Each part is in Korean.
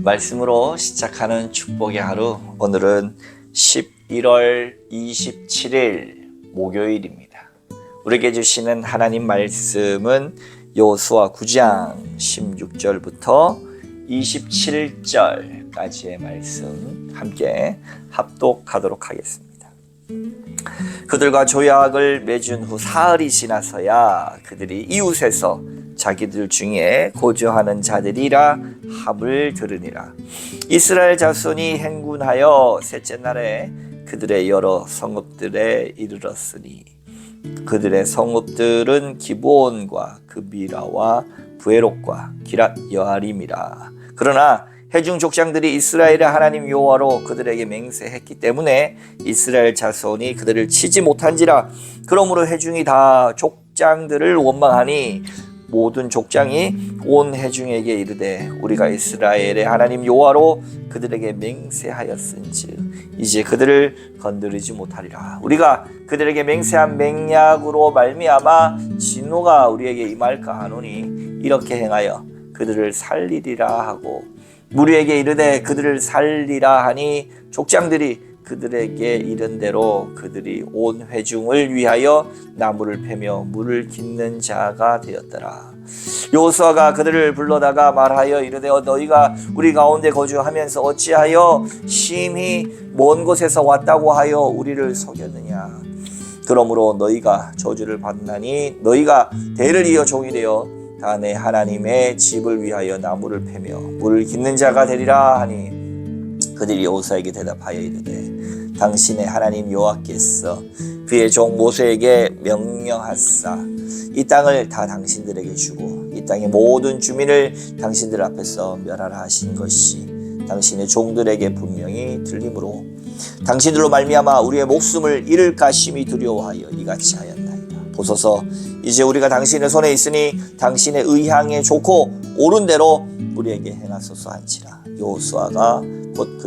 말씀으로 시작하는 축복의 하루, 오늘은 11월 27일 목요일입니다. 우리에게 주시는 하나님 말씀은 여호수아 9장 16절부터 27절까지의 말씀 함께 합독하도록 하겠습니다. 그들과 조약을 맺은 후 사흘이 지나서야 그들이 이웃에서 자기들 중에 거주하는 자들이라 함을 들으니라. 이스라엘 자손이 행군하여 셋째 날에 그들의 여러 성읍들에 이르렀으니 그들의 성읍들은 기브온과 그비라와 부에롯과 기랏 여아림이라. 그러나 회중 족장들이 이스라엘의 하나님 여호와로 그들에게 맹세했기 때문에 이스라엘 자손이 그들을 치지 못한지라. 그러므로 회중이 다 족장들을 원망하니 모든 족장이 온 회중에게 이르되 우리가 이스라엘의 하나님 여호와로 그들에게 맹세하였은즉 이제 그들을 건드리지 못하리라. 우리가 그들에게 맹세한 맹약으로 말미암아 진노가 우리에게 임할까 하노니 이렇게 행하여 그들을 살리리라 하고 무리에게 이르되 그들을 살리라 하니 족장들이 그들에게 이른 대로 그들이 온 회중을 위하여 나무를 패며 물을 깃는 자가 되었더라. 여호수아가 그들을 불러다가 말하여 이르되 너희가 우리 가운데 거주하면서 어찌하여 심히 먼 곳에서 왔다고 하여 우리를 속였느냐. 그러므로 너희가 저주를 받나니 너희가 대를 이어 종이 되어 다 내 하나님의 집을 위하여 나무를 패며 물을 깃는 자가 되리라 하니 그들이 여호수아에게 대답하여 이르되 당신의 하나님 여호와께서 그의 종 모세에게 명령하사 이 땅을 다 당신들에게 주고 이 땅의 모든 주민을 당신들 앞에서 멸하라 하신 것이 당신의 종들에게 분명히 들리므로 당신들로 말미암아 우리의 목숨을 잃을까 심히 두려워하여 이같이 하였나이다. 보소서 이제 우리가 당신의 손에 있으니 당신의 의향에 좋고 옳은 대로 우리에게 행하소서 한지라. 여호수아가 곧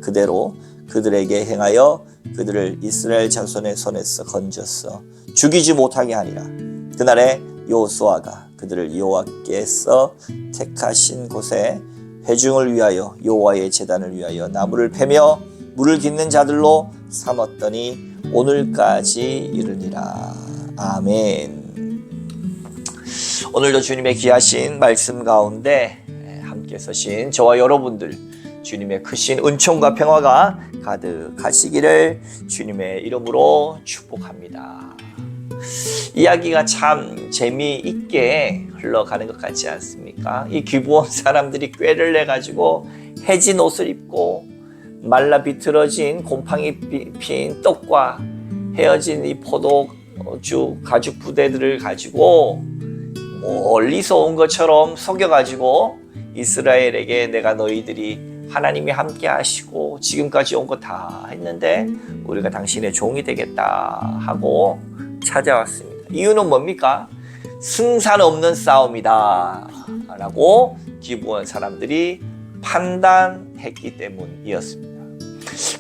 그대로 그들에게 행하여 그들을 이스라엘 자손의 손에서 건졌어 죽이지 못하게 하니라. 그날에 여호수아가 그들을 여호와께서 택하신 곳에 회중을 위하여 여호와의 제단을 위하여 나무를 패며 물을 깃는 자들로 삼았더니 오늘까지 이르니라. 아멘. 오늘도 주님의 귀하신 말씀 가운데 함께 서신 저와 여러분들 주님의 크신 은총과 평화가 가득하시기를 주님의 이름으로 축복합니다. 이야기가 참 재미있게 흘러가는 것 같지 않습니까? 이 기브온 사람들이 꾀를 내가지고 해진 옷을 입고 말라 비틀어진 곰팡이 핀 떡과 헤어진 이 포도주 가죽 부대들을 가지고 멀리서 온 것처럼 속여가지고 이스라엘에게 내가 너희들이 하나님이 함께 하시고 지금까지 온 거 다 했는데 우리가 당신의 종이 되겠다 하고 찾아왔습니다. 이유는 뭡니까? 승산 없는 싸움이다 라고 기브온 사람들이 판단했기 때문이었습니다.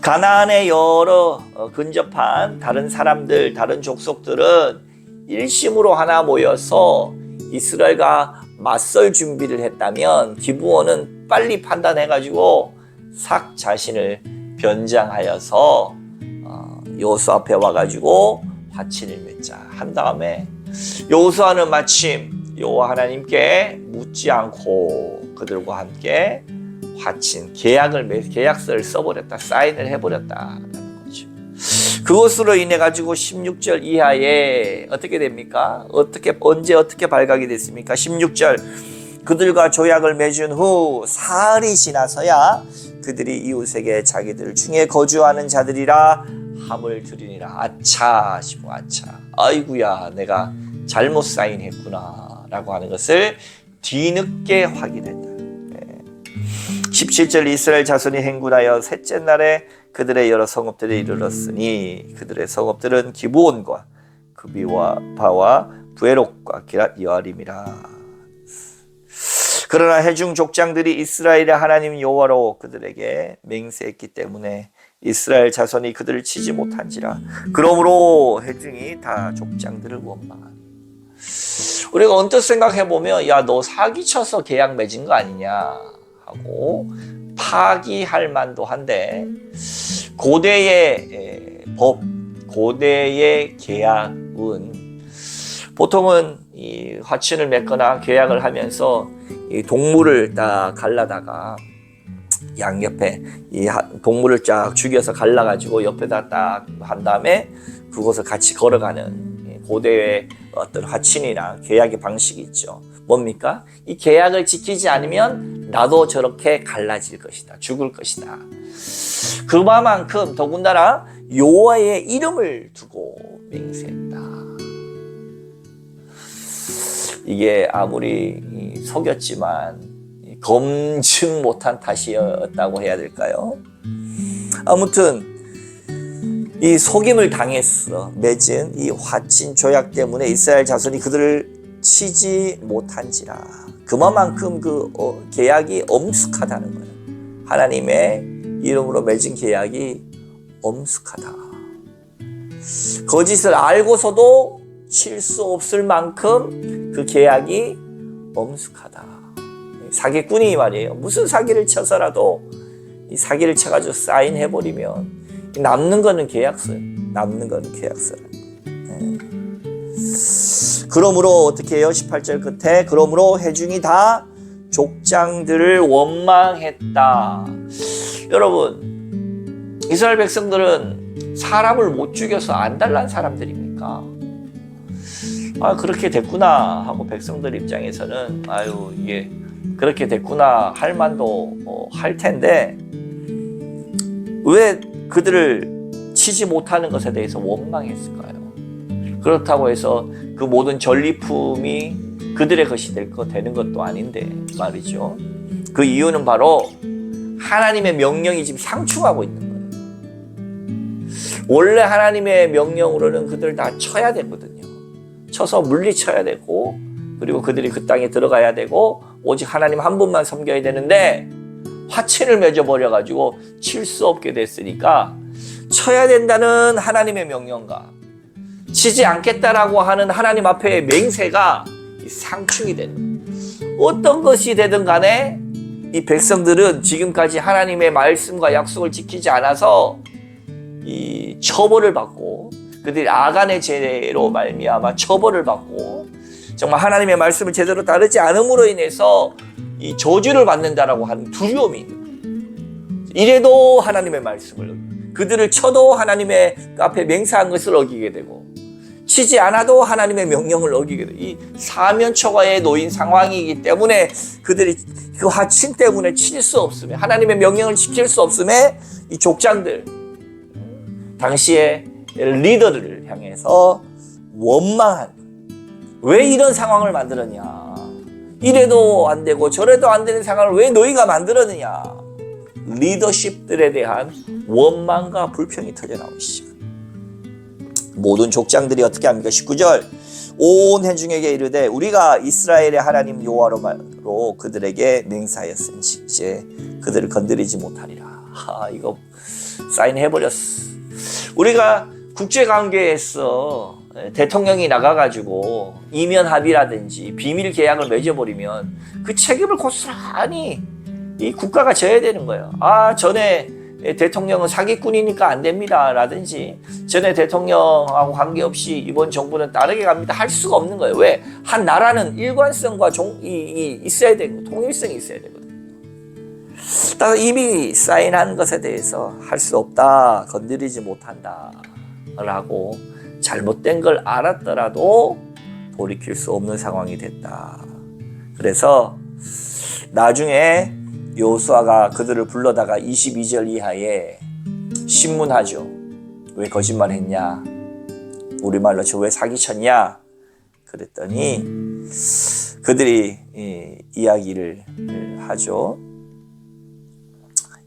가나안의 여러 근접한 다른 사람들, 다른 족속들은 일심으로 하나 모여서 이스라엘과 맞설 준비를 했다면 기브온은 빨리 판단해가지고 삭 자신을 변장하여서 여호수아 앞에 와가지고 화친을 맺자 한 다음에 여호수아는 마침 여호와 하나님께 묻지 않고 그들과 함께 화친 계약서를 써버렸다, 사인을 해버렸다라는 거죠. 그것으로 인해 가지고 16절 이하에 어떻게 됩니까? 언제 어떻게 발각이 됐습니까? 16절 그들과 조약을 맺은 후 사흘이 지나서야 그들이 이웃에게 자기들 중에 거주하는 자들이라 함을 들으니라. 아차 싶어. 아차, 아이구야 내가 잘못 사인했구나 라고 하는 것을 뒤늦게 확인했다. 17절 이스라엘 자손이 행군하여 셋째 날에 그들의 여러 성읍들에 이르렀으니 그들의 성읍들은 기브온과 그비와 바와 부에롯과 기랏 여아림이라. 그러나 회중 족장들이 이스라엘의 하나님 여호와로 그들에게 맹세했기 때문에 이스라엘 자손이 그들을 치지 못한지라. 그러므로 회중이 다 족장들을 원망하니. 우리가 언뜻 생각해보면 야 너 사기쳐서 계약 맺은 거 아니냐 하고 파기할 만도 한데 고대의 법, 고대의 계약은 보통은 이 화친을 맺거나 계약을 하면서 이 동물을 딱 갈라다가 양옆에 이 동물을 쫙 죽여서 갈라가지고 옆에다 딱 한 다음에 그곳을 같이 걸어가는 고대의 어떤 화친이나 계약의 방식이 있죠. 뭡니까? 이 계약을 지키지 않으면 나도 저렇게 갈라질 것이다. 죽을 것이다. 그만큼 더군다나 여호와의 이름을 두고 맹세했다. 이게 아무리 속였지만 검증 못한 탓이었다고 해야 될까요? 아무튼 이 속임을 당했어. 맺은 이 화친 조약 때문에 이스라엘 자손이 그들을 치지 못한지라. 그만큼 그 계약이 엄숙하다는 거예요. 하나님의 이름으로 맺은 계약이 엄숙하다. 거짓을 알고서도 칠 수 없을 만큼 그 계약이 엄숙하다. 사기꾼이 말이에요. 무슨 사기를 쳐서라도 이 사기를 쳐가지고 사인해버리면 남는 거는 계약서예요. 남는 거는 계약서예요. 그러므로 어떻게 해요? 18절 끝에 그러므로 회중이 다 족장들을 원망했다. 여러분, 이스라엘 백성들은 사람을 못 죽여서 안달난 사람들입니까? 아, 그렇게 됐구나 하고 백성들 입장에서는 아유, 이게 그렇게 됐구나 할 만도 할 텐데 왜 그들을 치지 못하는 것에 대해서 원망했을까요? 그렇다고 해서 그 모든 전리품이 그들의 것이 되는 것도 아닌데 말이죠. 그 이유는 바로 하나님의 명령이 지금 상충하고 있는 거예요. 원래 하나님의 명령으로는 그들을 다 쳐야 되거든요. 쳐서 물리쳐야 되고 그리고 그들이 그 땅에 들어가야 되고 오직 하나님 한 분만 섬겨야 되는데 화친을 맺어버려가지고 칠 수 없게 됐으니까 쳐야 된다는 하나님의 명령과 치지 않겠다라고 하는 하나님 앞에 맹세가 상충이 되는 거예요. 어떤 것이 되든 간에 이 백성들은 지금까지 하나님의 말씀과 약속을 지키지 않아서 이 처벌을 받고 그들이 아간의 죄로 말미암아 처벌을 받고 정말 하나님의 말씀을 제대로 따르지 않음으로 인해서 이 저주를 받는다라고 하는 두려움이 있는 거예요. 이래도 하나님의 말씀을 그들을 쳐도 하나님의 앞에 맹세한 것을 어기게 되고 치지 않아도 하나님의 명령을 어기게 되고 이 사면초가에 놓인 상황이기 때문에 그들이 그 화친 때문에 칠 수 없음에 하나님의 명령을 지킬 수 없음에 이 족장들 당시의 리더들을 향해서 원망한 왜 이런 상황을 만들었냐 이래도 안 되고 저래도 안 되는 상황을 왜 너희가 만들었느냐 리더십들에 대한 원망과 불평이 터져나오기 시작. 모든 족장들이 어떻게 합니까? 19절 온 회중에게 이르되 우리가 이스라엘의 하나님 여호와로 그들에게 맹세하였은지 이제 그들을 건드리지 못하리라. 이거 사인해버렸어. 우리가 국제관계에서 대통령이 나가가지고 이면 합의라든지 비밀 계약을 맺어버리면 그 책임을 고스란히 이 국가가 져야 되는 거예요. 전에 대통령은 사기꾼이니까 안 됩니다 라든지 전에 대통령하고 관계없이 이번 정부는 다르게 갑니다 할 수가 없는 거예요. 왜? 한 나라는 일관성과 있어야 되고 통일성이 있어야 되거든요. 따라서 이미 사인한 것에 대해서 할 수 없다, 건드리지 못한다 라고 잘못된 걸 알았더라도 돌이킬 수 없는 상황이 됐다. 그래서 나중에 여호수아가 그들을 불러다가 22절 이하에 신문하죠. 왜 거짓말했냐? 우리말로 저 왜 사기쳤냐? 그랬더니 그들이 이야기를 하죠.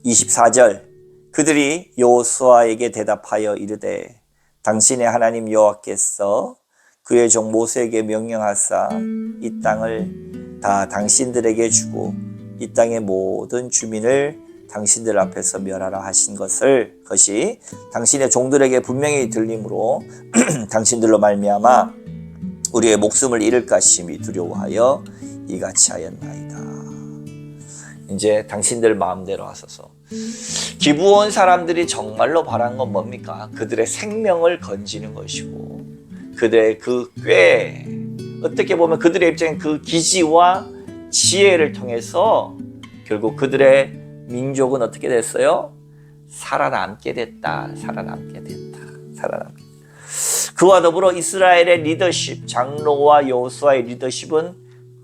24절 그들이 여호수아에게 대답하여 이르되 당신의 하나님 여호와께서 그의 종 모세에게 명령하사 이 땅을 다 당신들에게 주고 이 땅의 모든 주민을 당신들 앞에서 멸하라 하신 것이 당신의 종들에게 분명히 들림으로 당신들로 말미암아 우리의 목숨을 잃을까 심히 두려워하여 이같이 하였나이다. 이제 당신들 마음대로 하소서. 기브온 사람들이 정말로 바란 건 뭡니까? 그들의 생명을 건지는 것이고, 그들의 그 꽤, 어떻게 보면 그들의 입장에 그 기지와 지혜를 통해서 결국 그들의 민족은 어떻게 됐어요? 살아남게 됐다. 그와 더불어 이스라엘의 리더십, 장로와 여호수아의 리더십은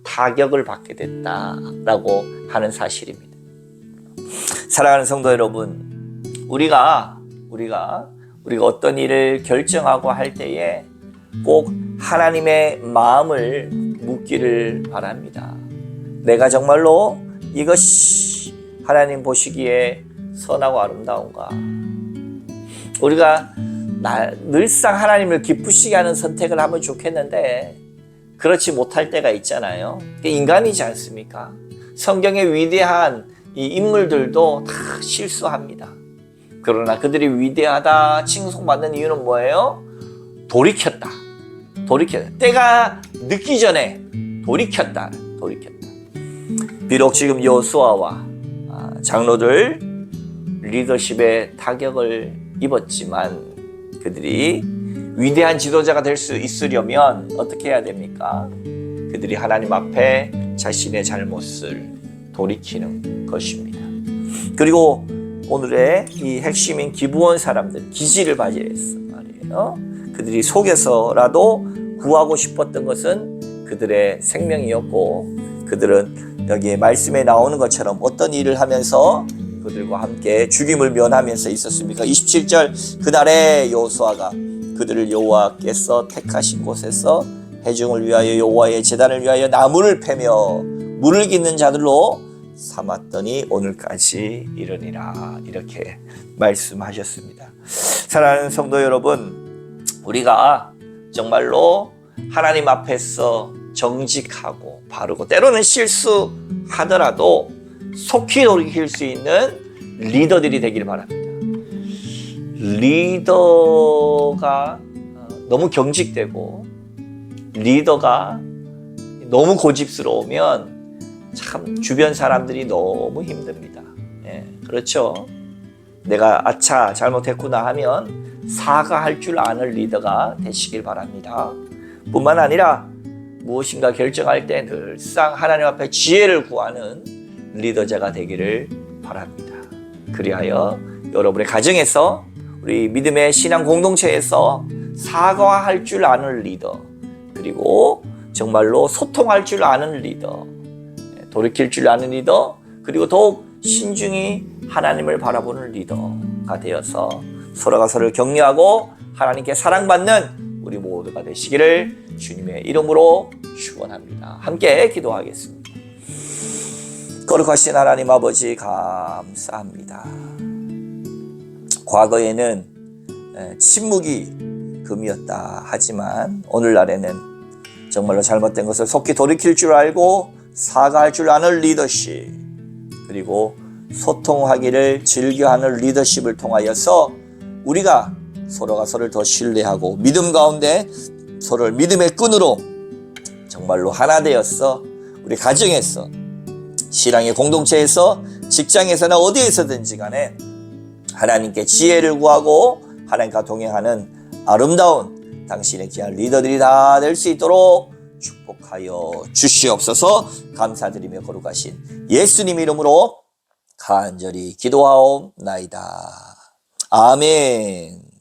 타격을 받게 됐다라고 하는 사실입니다. 사랑하는 성도 여러분, 우리가 어떤 일을 결정하고 할 때에 꼭 하나님의 마음을 묻기를 바랍니다. 내가 정말로 이것이 하나님 보시기에 선하고 아름다운가? 우리가 늘상 하나님을 기쁘시게 하는 선택을 하면 좋겠는데 그렇지 못할 때가 있잖아요. 인간이지 않습니까? 성경의 위대한 이 인물들도 다 실수합니다. 그러나 그들이 위대하다 칭송받는 이유는 뭐예요? 돌이켰다. 때가 늦기 전에 돌이켰다. 비록 지금 여호수아와 장로들 리더십에 타격을 입었지만 그들이 위대한 지도자가 될 수 있으려면 어떻게 해야 됩니까? 그들이 하나님 앞에 자신의 잘못을 돌이키는 것입니다. 그리고 오늘의 이 핵심인 기브온 사람들, 기지를 발휘했어 말이에요. 그들이 속에서라도 구하고 싶었던 것은 그들의 생명이었고, 그들은 여기에 말씀에 나오는 것처럼 어떤 일을 하면서 그들과 함께 죽임을 면하면서 있었습니까? 27절, 그날에 여호수아가 그들을 여호와께서 택하신 곳에서 회중을 위하여 여호와의 제단을 위하여 나무를 패며 물을 깃는 자들로 삼았더니 오늘까지 이르니라. 이렇게 말씀하셨습니다. 사랑하는 성도 여러분, 우리가 정말로 하나님 앞에서 정직하고 바르고 때로는 실수하더라도 속히 돌이킬 수 있는 리더들이 되길 바랍니다. 리더가 너무 경직되고 리더가 너무 고집스러우면 참 주변 사람들이 너무 힘듭니다. 그렇죠. 내가 아차 잘못했구나 하면 사과할 줄 아는 리더가 되시길 바랍니다. 뿐만 아니라 무엇인가 결정할 때 늘상 하나님 앞에 지혜를 구하는 리더자가 되기를 바랍니다. 그리하여 여러분의 가정에서, 우리 믿음의 신앙 공동체에서 사과할 줄 아는 리더, 그리고 정말로 소통할 줄 아는 리더, 돌이킬 줄 아는 리더, 그리고 더욱 신중히 하나님을 바라보는 리더가 되어서 서로가 서로를 격려하고 하나님께 사랑받는 우리 모두가 되시기를 주님의 이름으로 축원합니다. 함께 기도하겠습니다. 거룩하신 하나님 아버지, 감사합니다. 과거에는 침묵이 금이었다 하지만 오늘날에는 정말로 잘못된 것을 속히 돌이킬 줄 알고 사과할 줄 아는 리더십, 그리고 소통하기를 즐겨하는 리더십을 통하여서 우리가 서로가 서로를 더 신뢰하고 믿음 가운데 서로를 믿음의 끈으로 정말로 하나 되었어 우리 가정에서, 신앙의 공동체에서, 직장에서나 어디에서든지 간에 하나님께 지혜를 구하고 하나님과 동행하는 아름다운 당신의 귀한 리더들이 다 될 수 있도록 축복하여 주시옵소서. 감사드리며 거룩하신 예수님 이름으로 간절히 기도하옵나이다. 아멘.